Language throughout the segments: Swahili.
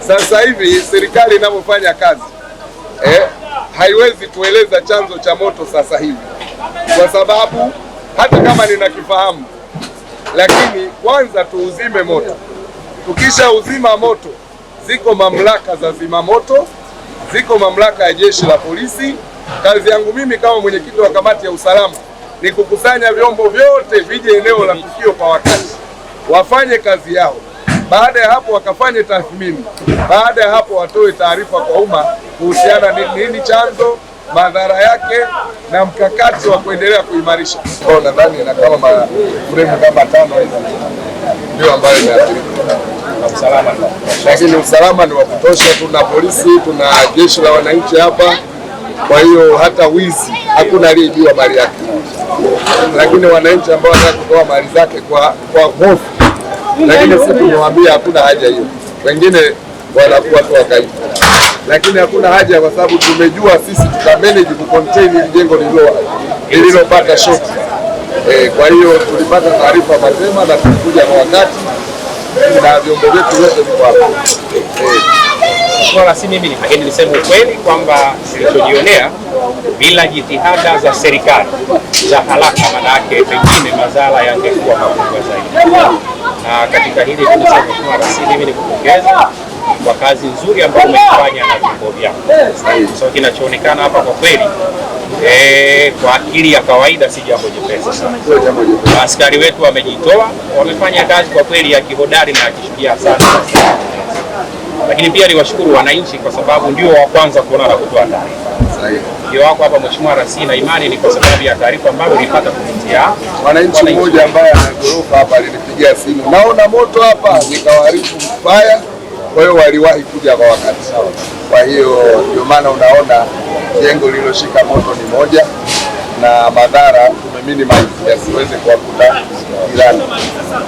Sasa hivi serikali inavyofanya kazi haiwezi kueleza chanzo cha moto sasa hivi, kwa sababu hata kama ninakifahamu, lakini kwanza tuuzime moto. Tukisha uzima moto, ziko mamlaka za zimamoto, ziko mamlaka ya jeshi la polisi. Kazi yangu mimi kama mwenyekiti wa kamati ya usalama ni kukusanya vyombo vyote vije eneo la tukio kwa wakati, wafanye kazi yao. Baada ya hapo wakafanye tathmini. Baada ya hapo watoe taarifa kwa umma kuhusiana nini chanzo, madhara yake na mkakati wa kuendelea kuimarisha. Nadhani na kama fremu kama 5 hizo ndio ambayo imeathirika. Usalama, lakini usalama ni wa kutosha. Tuna polisi, tuna jeshi la wananchi hapa, kwa hiyo hata wizi hakuna aliyejua mali yake, lakini wananchi ambao wanataka kutoa mali zake kwa hofu, lakini sisi tumewaambia hakuna haja hiyo. Wengine wanakuwa tu wakaiba, lakini hakuna haja, kwa sababu tumejua sisi tutamanage kucontain ile jengo lililopata shot. Kwa hiyo tulipata taarifa mapema na tulikuja kwa wakati na vyombo vyetu vyote viko hapa. Wala si mimi, lakini niseme ukweli kwamba nilichojionea bila jitihada za serikali za haraka, manake pengine madhara yangekuwa makubwa zaidi. Na katika hili tunasema mimi nikupongeza kwa kazi nzuri ambayo umefanya na vyombo vyako. So kinachoonekana hapa kwa kweli kwa akili ya kawaida si jambo jepesi sana. Askari wetu wamejitoa, wamefanya kazi kwa kweli ya kihodari na ya kishujaa sana. Lakini pia niwashukuru wananchi kwa sababu ndio wa kwanza kuona na kutoa taarifa. Ndio wako hapa Mheshimiwa Rais, na imani ni kwa sababu ya taarifa ambayo nilipata kupitia wananchi. Mmoja ambaye ana gorofa hapa alinipigia simu, naona moto hapa, nikawaarifu mbaya. Kwa hiyo waliwahi kuja kwa wakati. Kwa hiyo ndio maana unaona jengo lililoshika moto ni moja na madhara tumeminimize yasiweze kuwakuta jirani,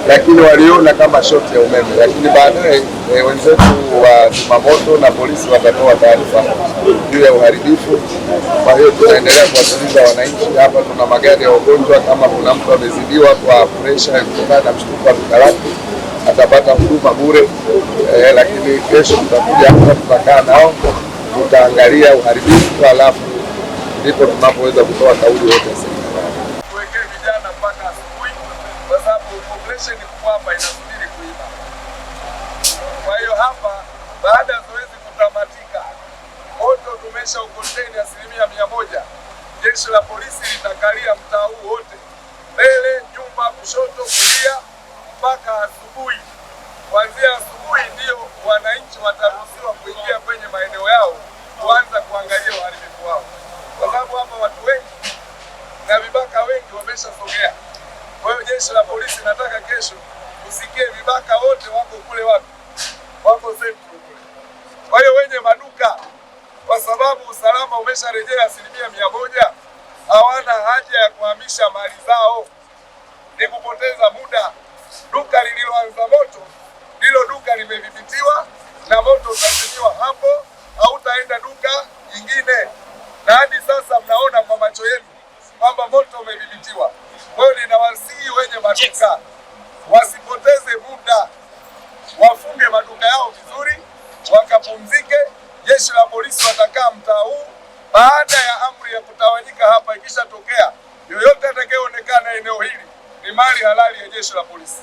lakini waliona kama shoti ya umeme. Lakini baadaye wenzetu wa zimamoto na polisi watatoa taarifa juu ya uharibifu. Kwa hiyo tunaendelea kuwatuliza wananchi. Hapa tuna magari ya wagonjwa, kama kuna mtu amezidiwa kwa pressure kutokana na mshtuko wa kikarati atapata huduma bure. Lakini kesho tutakuja hapa, tutakaa nao, tutaangalia uharibifu, alafu ndipo tunapoweza kutoa kauli yote ya serikali. Tuwekee vijana mpaka asubuhi, kwa sababu population kubwa hapa inasubiri kuiba. Kwa hiyo hapa baada ya zoezi kutamatika, moto tumesha ucontain 100%. Jeshi la polisi litakalia mtaa huu wote, mbele, nyuma, kushoto, kulia, mpaka asubuhi. Kuanzia asubuhi ndio wananchi wataruhusiwa kuingia kwenye maeneo yao kuanza kuangalia uharibifu wao, kwa sababu hapa watu wengi na vibaka wengi wameshasogea. Kwa hiyo jeshi la polisi nataka kesho usikie vibaka wote wako kule, wako sentro kule. Kwa hiyo wenye maduka, kwa sababu usalama umesharejea 100%, hawana haja ya kuhamisha mali zao, ni kupoteza muda. Duka lililoanza moto hilo duka limedhibitiwa na moto utazimiwa hapo, hautaenda duka nyingine. Na hadi sasa mnaona kwa macho yenu kwamba moto umedhibitiwa. Kwa hiyo ninawasihi wenye maduka wasipoteze muda, wafunge maduka yao vizuri, wakapumzike. Jeshi la polisi watakaa mtaa huu. Baada ya amri ya kutawanyika hapa ikishatokea, yoyote atakayeonekana eneo hili ni mali halali ya jeshi la polisi.